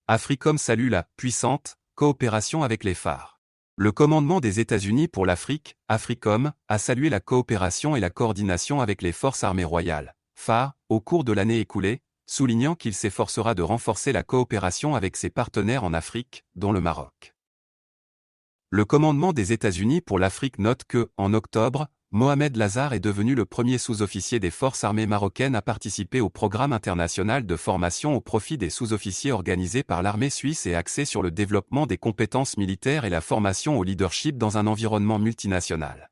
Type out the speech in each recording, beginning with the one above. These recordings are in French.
AFRICOM salue la puissante coopération avec les phares. Le commandement des États-Unis pour l'Afrique, AFRICOM, a salué la coopération et la coordination avec les forces armées royales, phares, au cours de l'année écoulée, soulignant qu'il s'efforcera de renforcer la coopération avec ses partenaires en Afrique, dont le Maroc. Le commandement des États-Unis pour l'Afrique note que, en octobre, Mohamed Lazare est devenu le premier sous-officier des forces armées marocaines à participer au programme international de formation au profit des sous-officiers organisé par l'armée suisse et axé sur le développement des compétences militaires et la formation au leadership dans un environnement multinational.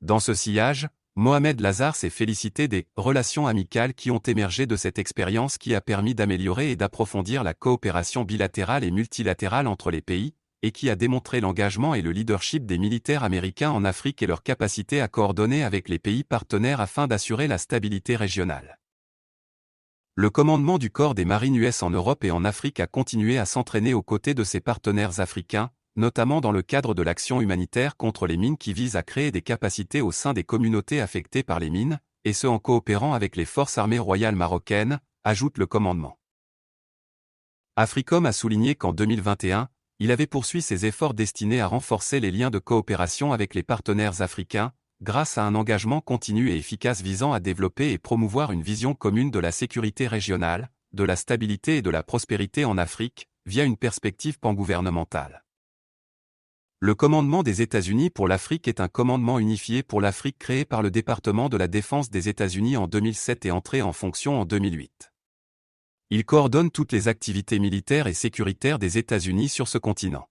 Dans ce sillage, Mohamed Lazare s'est félicité des relations amicales qui ont émergé de cette expérience qui a permis d'améliorer et d'approfondir la coopération bilatérale et multilatérale entre les pays, et qui a démontré l'engagement et le leadership des militaires américains en Afrique et leur capacité à coordonner avec les pays partenaires afin d'assurer la stabilité régionale. Le commandement du corps des marines US en Europe et en Afrique a continué à s'entraîner aux côtés de ses partenaires africains, notamment dans le cadre de l'action humanitaire contre les mines qui vise à créer des capacités au sein des communautés affectées par les mines, et ce en coopérant avec les forces armées royales marocaines, ajoute le commandement. AFRICOM a souligné qu'en 2021, il avait poursuivi ses efforts destinés à renforcer les liens de coopération avec les partenaires africains, grâce à un engagement continu et efficace visant à développer et promouvoir une vision commune de la sécurité régionale, de la stabilité et de la prospérité en Afrique, via une perspective pangouvernementale. Le commandement des États-Unis pour l'Afrique est un commandement unifié pour l'Afrique créé par le département de la Défense des États-Unis en 2007 et entré en fonction en 2008. Il coordonne toutes les activités militaires et sécuritaires des États-Unis sur ce continent.